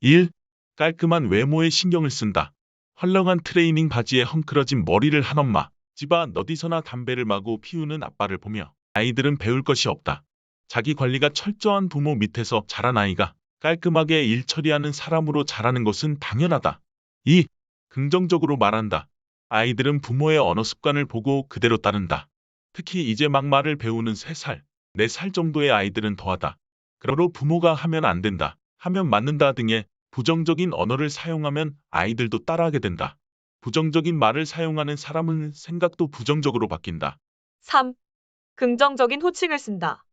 1. 깔끔한 외모에 신경을 쓴다. 헐렁한 트레이닝 바지에 헝클어진 머리를 한 엄마, 집안 어디서나 담배를 마구 피우는 아빠를 보며 아이들은 배울 것이 없다. 자기 관리가 철저한 부모 밑에서 자란 아이가 깔끔하게 일 처리하는 사람으로 자라는 것은 당연하다. 2. 긍정적으로 말한다. 아이들은 부모의 언어 습관을 보고 그대로 따른다. 특히 이제 막 말을 배우는 3살, 4살 정도의 아이들은 더하다. 그러므로 부모가 하면 안 된다, 하면 맞는다 등의 부정적인 언어를 사용하면 아이들도 따라하게 된다. 부정적인 말을 사용하는 사람은 생각도 부정적으로 바뀐다. 3. 긍정적인 호칭을 쓴다.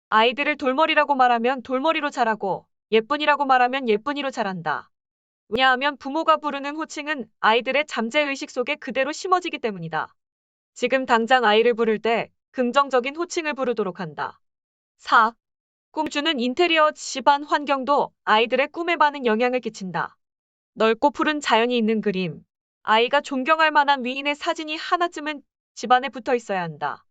아이들을 돌머리라고 말하면 돌머리로 자라고 예쁜이라고 말하면 예쁜이로 자란다. 왜냐하면 부모가 부르는 호칭은 아이들의 잠재의식 속에 그대로 심어지기 때문이다. 지금 당장 아이를 부를 때 긍정적인 호칭을 부르도록 한다. 4. 꿈주는 인테리어 집안 환경도 아이들의 꿈에 많은 영향을 끼친다. 넓고 푸른 자연이 있는 그림, 아이가 존경할 만한 위인의 사진이 하나쯤은 집안에 붙어 있어야 한다.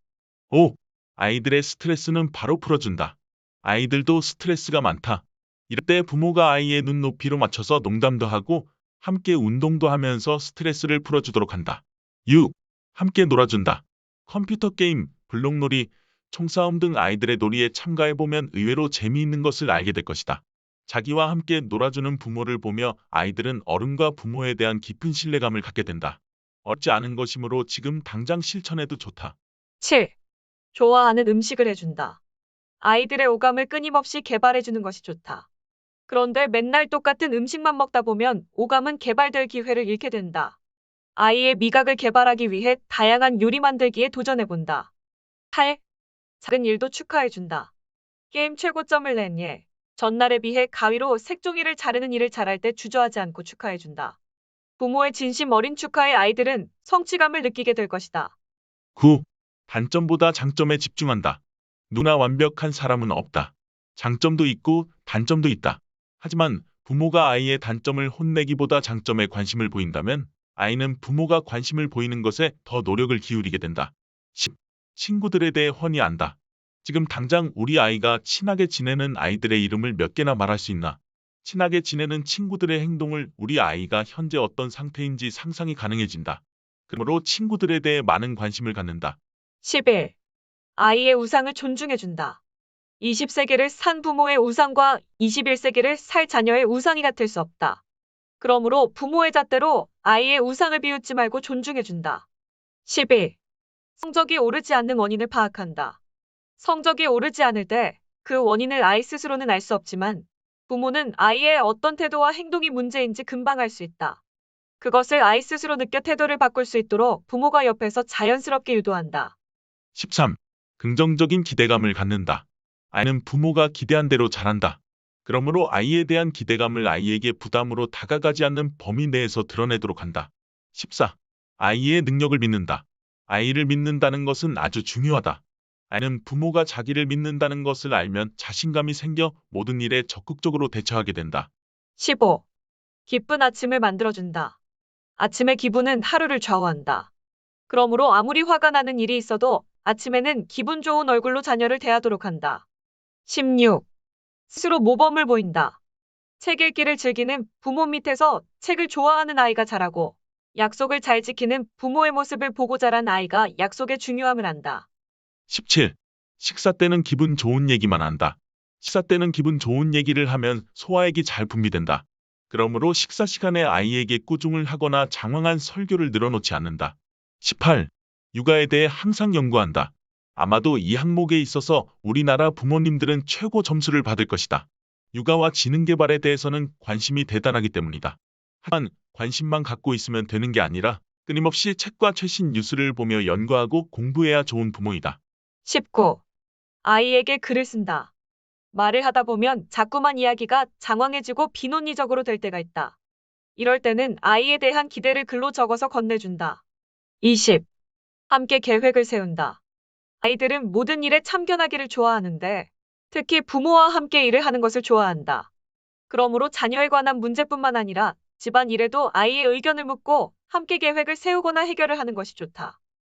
5. 아이들의 스트레스는 바로 풀어준다. 아이들도 스트레스가 많다. 이럴 때 부모가 아이의 눈높이로 맞춰서 농담도 하고 함께 운동도 하면서 스트레스를 풀어주도록 한다. 6. 함께 놀아준다. 컴퓨터 게임, 블록놀이, 총싸움 등 아이들의 놀이에 참가해보면 의외로 재미있는 것을 알게 될 것이다. 자기와 함께 놀아주는 부모를 보며 아이들은 어른과 부모에 대한 깊은 신뢰감을 갖게 된다. 어렵지 않은 것이므로 지금 당장 실천해도 좋다. 7. 좋아하는 음식을 해준다. 아이들의 오감을 끊임없이 개발해주는 것이 좋다. 그런데 맨날 똑같은 음식만 먹다 보면 오감은 개발될 기회를 잃게 된다. 아이의 미각을 개발하기 위해 다양한 요리 만들기에 도전해본다. 8. 작은 일도 축하해준다. 게임 최고점을 낸 예. 전날에 비해 가위로 색종이를 자르는 일을 잘할 때 주저하지 않고 축하해준다. 부모의 진심 어린 축하에 아이들은 성취감을 느끼게 될 것이다. 9. 단점보다 장점에 집중한다. 누나 완벽한 사람은 없다. 장점도 있고 단점도 있다. 하지만 부모가 아이의 단점을 혼내기보다 장점에 관심을 보인다면 아이는 부모가 관심을 보이는 것에 더 노력을 기울이게 된다. 10. 친구들에 대해 훤히 안다. 지금 당장 우리 아이가 친하게 지내는 아이들의 이름을 몇 개나 말할 수 있나? 친하게 지내는 친구들의 행동을 우리 아이가 현재 어떤 상태인지 상상이 가능해진다. 그러므로 친구들에 대해 많은 관심을 갖는다. 11. 아이의 우상을 존중해준다. 20세기를 산 부모의 우상과 21세기를 살 자녀의 우상이 같을 수 없다. 그러므로 부모의 잣대로 아이의 우상을 비웃지 말고 존중해준다. 12. 성적이 오르지 않는 원인을 파악한다. 성적이 오르지 않을 때 그 원인을 아이 스스로는 알 수 없지만 부모는 아이의 어떤 태도와 행동이 문제인지 금방 알 수 있다. 그것을 아이 스스로 느껴 태도를 바꿀 수 있도록 부모가 옆에서 자연스럽게 유도한다. 13. 긍정적인 기대감을 갖는다. 아이는 부모가 기대한 대로 잘한다. 그러므로 아이에 대한 기대감을 아이에게 부담으로 다가가지 않는 범위 내에서 드러내도록 한다. 14. 아이의 능력을 믿는다. 아이를 믿는다는 것은 아주 중요하다. 아이는 부모가 자기를 믿는다는 것을 알면 자신감이 생겨 모든 일에 적극적으로 대처하게 된다. 15. 기쁜 아침을 만들어준다. 아침의 기분은 하루를 좌우한다. 그러므로 아무리 화가 나는 일이 있어도 아침에는 기분 좋은 얼굴로 자녀를 대하도록 한다. 16. 스스로 모범을 보인다. 책 읽기를 즐기는 부모 밑에서 책을 좋아하는 아이가 자라고 약속을 잘 지키는 부모의 모습을 보고 자란 아이가 약속의 중요함을 안다. 17. 식사 때는 기분 좋은 얘기만 한다. 식사 때는 기분 좋은 얘기를 하면 소화액이 잘 분비된다. 그러므로 식사 시간에 아이에게 꾸중을 하거나 장황한 설교를 늘어놓지 않는다. 18. 육아에 대해 항상 연구한다. 아마도 이 항목에 있어서 우리나라 부모님들은 최고 점수를 받을 것이다. 육아와 지능 개발에 대해서는 관심이 대단하기 때문이다. 하지만 관심만 갖고 있으면 되는 게 아니라 끊임없이 책과 최신 뉴스를 보며 연구하고 공부해야 좋은 부모이다. 19. 아이에게 글을 쓴다. 말을 하다 보면 자꾸만 이야기가 장황해지고 비논리적으로 될 때가 있다. 이럴 때는 아이에 대한 기대를 글로 적어서 건네준다. 20. 함께 계획을 세운다. 아이들은 모든 일에 참견하기를 좋아하는데 특히 부모와 함께 일을 하는 것을 좋아한다. 그러므로 자녀에 관한 문제뿐만 아니라 집안 일에도 아이의 의견을 묻고 함께 계획을 세우거나 해결을 하는 것이 좋다.